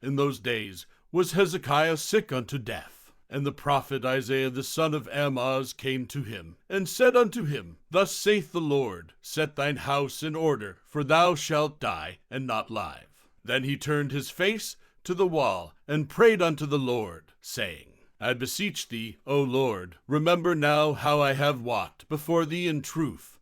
In those days was Hezekiah sick unto death. And the prophet Isaiah the son of Amoz came to him, and said unto him, Thus saith the Lord, Set thine house in order, for thou shalt die, and not live. Then he turned his face to the wall, and prayed unto the Lord, saying, I beseech thee, O Lord, remember now how I have walked before thee in truth,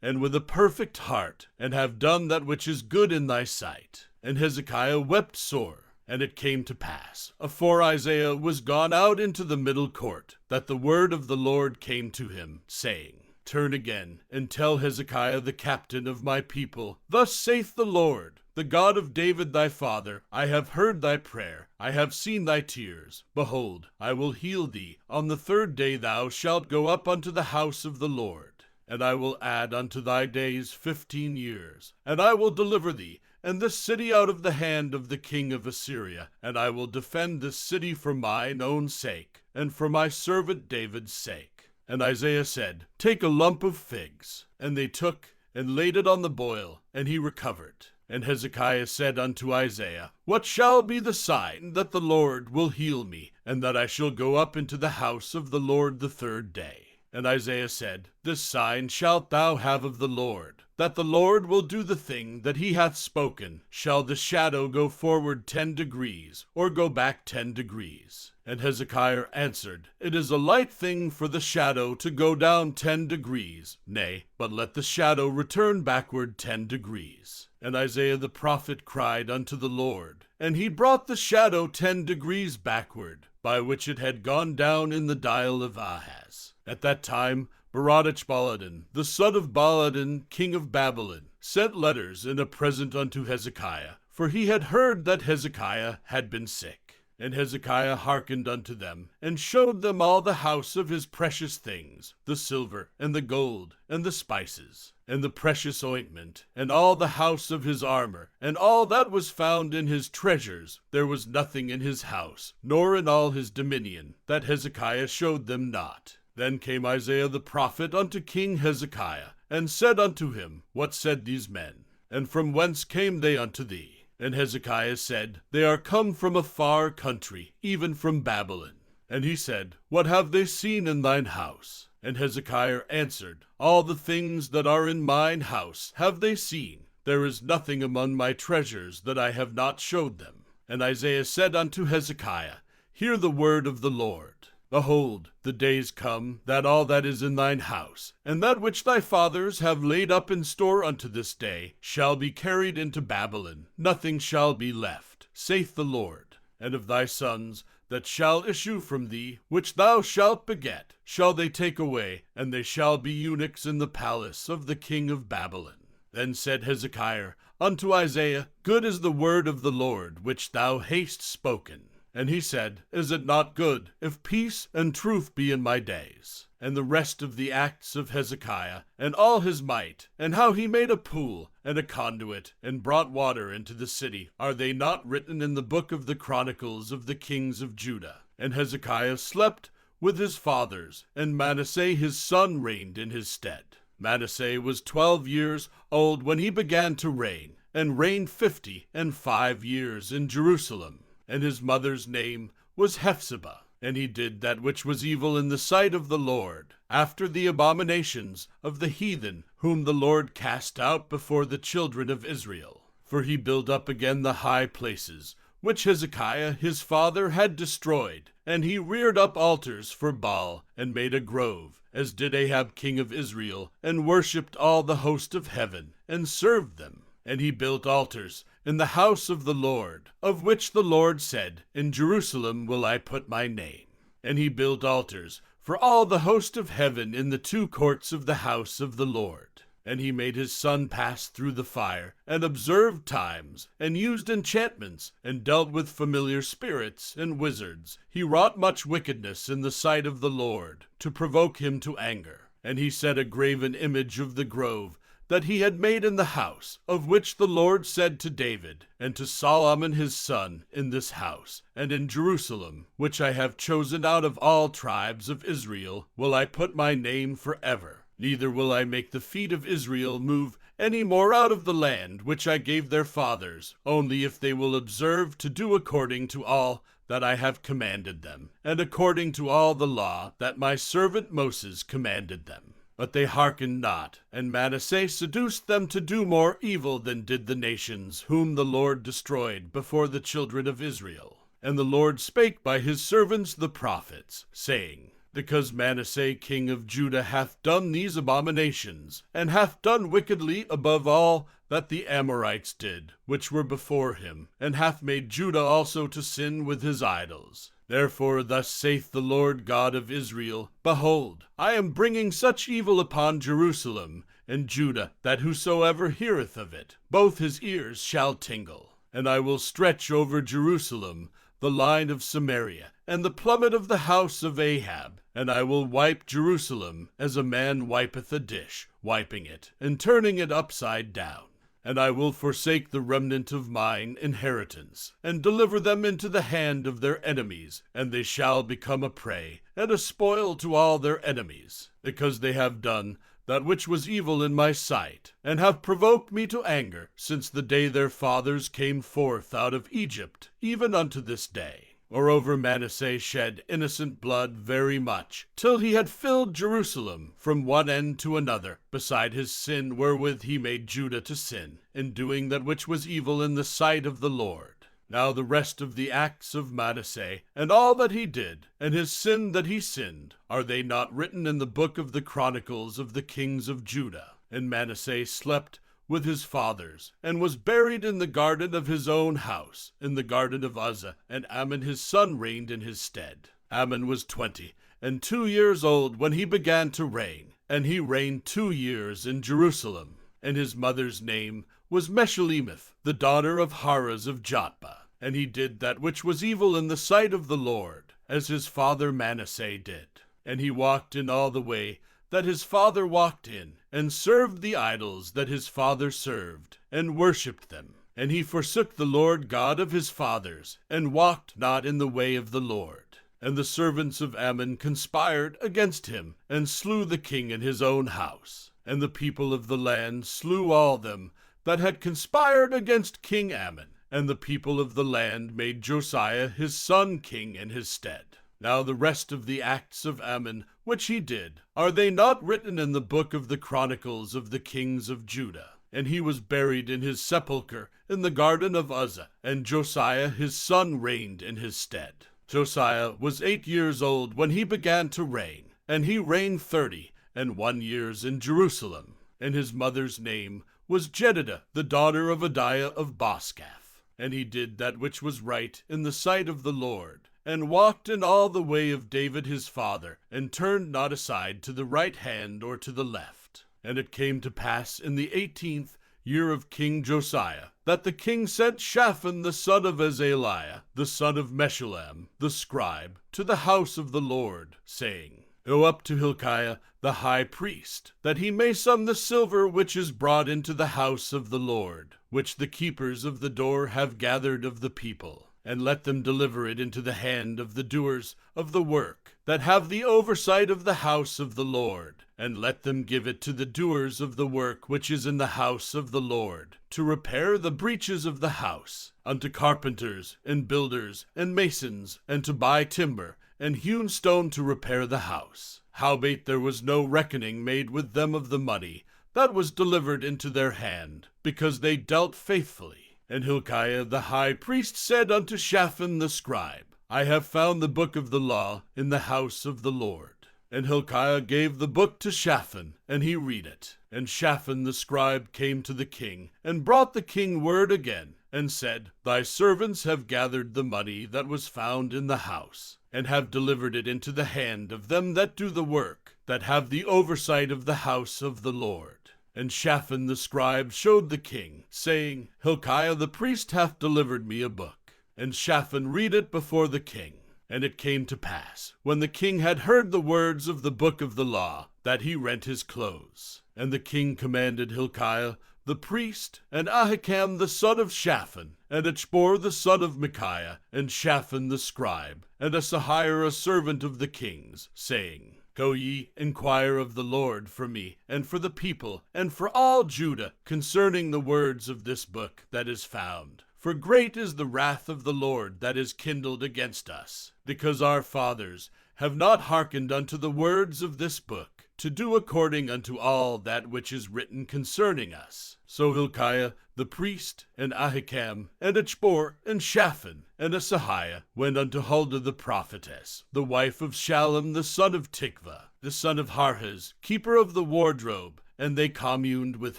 and with a perfect heart, and have done that which is good in thy sight. And Hezekiah wept sore. And it came to pass, afore Isaiah was gone out into the middle court, that the word of the Lord came to him, saying, Turn again, and tell Hezekiah the captain of my people, Thus saith the Lord, the God of David thy father, I have heard thy prayer, I have seen thy tears. Behold, I will heal thee. On the 3rd day thou shalt go up unto the house of the Lord. And I will add unto thy days 15 years, and I will deliver thee and this city out of the hand of the king of Assyria, and I will defend this city for mine own sake, and for my servant David's sake. And Isaiah said, Take a lump of figs. And they took and laid it on the boil, and he recovered. And Hezekiah said unto Isaiah, What shall be the sign that the Lord will heal me, and that I shall go up into the house of the Lord the 3rd day? And Isaiah said, This sign shalt thou have of the Lord, that the Lord will do the thing that he hath spoken. Shall the shadow go forward 10 degrees, or go back 10 degrees? And Hezekiah answered, It is a light thing for the shadow to go down 10 degrees. Nay, but let the shadow return backward 10 degrees. And Isaiah the prophet cried unto the Lord, and he brought the shadow 10 degrees backward, by which it had gone down in the dial of Ahaz. At that time Baladan, the son of Baladan, king of Babylon, sent letters and a present unto Hezekiah, for he had heard that Hezekiah had been sick. And Hezekiah hearkened unto them, and showed them all the house of his precious things, the silver, and the gold, and the spices, and the precious ointment, and all the house of his armor, and all that was found in his treasures. There was nothing in his house, nor in all his dominion, that Hezekiah showed them not. Then came Isaiah the prophet unto King Hezekiah, and said unto him, What said these men? And from whence came they unto thee? And Hezekiah said, They are come from a far country, even from Babylon. And he said, What have they seen in thine house? And Hezekiah answered, All the things that are in mine house have they seen. There is nothing among my treasures that I have not showed them. And Isaiah said unto Hezekiah, Hear the word of the Lord. Behold, the days come, that all that is in thine house, and that which thy fathers have laid up in store unto this day, shall be carried into Babylon. Nothing shall be left, saith the Lord. And of thy sons that shall issue from thee, which thou shalt beget, shall they take away, and they shall be eunuchs in the palace of the king of Babylon. Then said Hezekiah unto Isaiah, Good is the word of the Lord, which thou hast spoken. And he said, Is it not good, if peace and truth be in my days? And the rest of the acts of Hezekiah, and all his might, and how he made a pool and a conduit, and brought water into the city, are they not written in the book of the Chronicles of the kings of Judah? And Hezekiah slept with his fathers, and Manasseh his son reigned in his stead. Manasseh was 12 years old when he began to reign, and reigned 55 years in Jerusalem. And his mother's name was Hephzibah. And he did that which was evil in the sight of the Lord, after the abominations of the heathen, whom the Lord cast out before the children of Israel. For he built up again the high places, which Hezekiah his father had destroyed. And he reared up altars for Baal, and made a grove, as did Ahab king of Israel, and worshipped all the host of heaven, and served them. And he built altars in the house of the Lord, of which the Lord said, In Jerusalem will I put my name. And he built altars for all the host of heaven in the 2 courts of the house of the Lord. And he made his son pass through the fire, and observed times, and used enchantments, and dealt with familiar spirits and wizards. He wrought much wickedness in the sight of the Lord, to provoke him to anger. And he set a graven image of the grove that he had made in the house, of which the Lord said to David, and to Solomon his son, In this house, and in Jerusalem, which I have chosen out of all tribes of Israel, will I put my name forever. Neither will I make the feet of Israel move any more out of the land which I gave their fathers, only if they will observe to do according to all that I have commanded them, and according to all the law that my servant Moses commanded them. But they hearkened not, and Manasseh seduced them to do more evil than did the nations whom the Lord destroyed before the children of Israel. And the Lord spake by his servants the prophets, saying, Because Manasseh king of Judah hath done these abominations, and hath done wickedly above all that the Amorites did, which were before him, and hath made Judah also to sin with his idols. Therefore thus saith the Lord God of Israel, Behold, I am bringing such evil upon Jerusalem and Judah, that whosoever heareth of it, both his ears shall tingle. And I will stretch over Jerusalem the line of Samaria, and the plummet of the house of Ahab, and I will wipe Jerusalem as a man wipeth a dish, wiping it, and turning it upside down. And I will forsake the remnant of mine inheritance, and deliver them into the hand of their enemies, and they shall become a prey, and a spoil to all their enemies, because they have done that which was evil in my sight, and have provoked me to anger, since the day their fathers came forth out of Egypt, even unto this day. Moreover, Manasseh shed innocent blood very much, till he had filled Jerusalem from one end to another, beside his sin wherewith he made Judah to sin, in doing that which was evil in the sight of the Lord. Now the rest of the acts of Manasseh, and all that he did, and his sin that he sinned, are they not written in the book of the Chronicles of the kings of Judah? And Manasseh slept with his fathers, and was buried in the garden of his own house, in the garden of Uzzah, and Amon his son reigned in his stead. Amon was 22 years old when he began to reign, and he reigned 2 years in Jerusalem. And his mother's name was Meshullemeth, the daughter of Haruz of Jotbah. And he did that which was evil in the sight of the Lord, as his father Manasseh did. And he walked in all the way that his father walked in, and served the idols that his father served, and worshipped them. And he forsook the Lord God of his fathers, and walked not in the way of the Lord. And the servants of Ammon conspired against him, and slew the king in his own house. And the people of the land slew all them that had conspired against King Ammon. And the people of the land made Josiah his son king in his stead. Now the rest of the acts of Ammon which he did, are they not written in the book of the Chronicles of the kings of Judah? And he was buried in his sepulchre in the garden of Uzzah, and Josiah his son reigned in his stead. Josiah was 8 years old when he began to reign, and he reigned 31 years in Jerusalem. And his mother's name was Jedidah, the daughter of Adiah of Boskath. And he did that which was right in the sight of the Lord, and walked in all the way of David his father, and turned not aside to the right hand or to the left. And it came to pass in the 18th year of King Josiah, that the king sent Shaphan the son of Azaliah, the son of Meshullam, the scribe, to the house of the Lord, saying, Go up to Hilkiah the high priest, that he may sum the silver which is brought into the house of the Lord, which the keepers of the door have gathered of the people. And let them deliver it into the hand of the doers of the work, that have the oversight of the house of the Lord. And let them give it to the doers of the work which is in the house of the Lord, to repair the breaches of the house, unto carpenters, and builders, and masons, and to buy timber, and hewn stone to repair the house. Howbeit there was no reckoning made with them of the money that was delivered into their hand, because they dealt faithfully. And Hilkiah the high priest said unto Shaphan the scribe, I have found the book of the law in the house of the Lord. And Hilkiah gave the book to Shaphan, and he read it. And Shaphan the scribe came to the king, and brought the king word again, and said, Thy servants have gathered the money that was found in the house, and have delivered it into the hand of them that do the work, that have the oversight of the house of the Lord. And Shaphan the scribe showed the king, saying, Hilkiah the priest hath delivered me a book. And Shaphan read it before the king. And it came to pass, when the king had heard the words of the book of the law, that he rent his clothes. And the king commanded Hilkiah the priest, and Ahikam the son of Shaphan, and Achbor the son of Micaiah, and Shaphan the scribe, and Asahir a servant of the king's, saying, Go ye, inquire of the Lord for me, and for the people, and for all Judah, concerning the words of this book that is found. For great is the wrath of the Lord that is kindled against us, because our fathers have not hearkened unto the words of this book, to do according unto all that which is written concerning us. So Hilkiah the priest, and Ahikam, and Achbor, and Shaphan, and Asahiah went unto Huldah the prophetess, the wife of Shallum the son of Tikvah, the son of Harhas, keeper of the wardrobe, and they communed with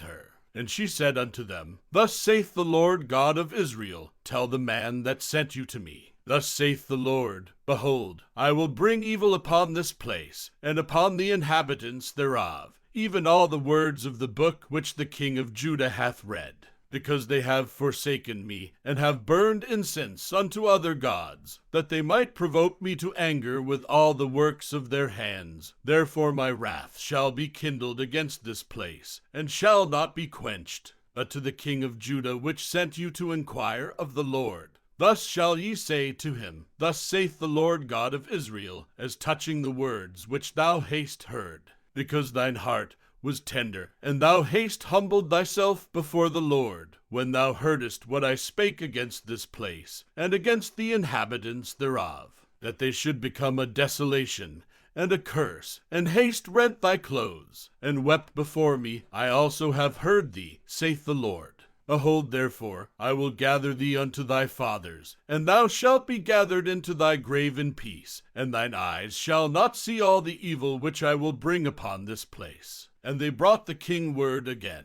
her. And she said unto them, Thus saith the Lord God of Israel, tell the man that sent you to me. Thus saith the Lord, Behold, I will bring evil upon this place, and upon the inhabitants thereof, even all the words of the book which the king of Judah hath read. Because they have forsaken me, and have burned incense unto other gods, that they might provoke me to anger with all the works of their hands. Therefore my wrath shall be kindled against this place, and shall not be quenched. But to the king of Judah which sent you to inquire of the Lord, thus shall ye say to him, Thus saith the Lord God of Israel, as touching the words which thou hast heard. Because thine heart was tender, and thou hast humbled thyself before the Lord, when thou heardest what I spake against this place, and against the inhabitants thereof, that they should become a desolation, and a curse, and hast rent thy clothes, and wept before me, I also have heard thee, saith the Lord. Behold, therefore, I will gather thee unto thy fathers, and thou shalt be gathered into thy grave in peace, and thine eyes shall not see all the evil which I will bring upon this place. And they brought the king word again.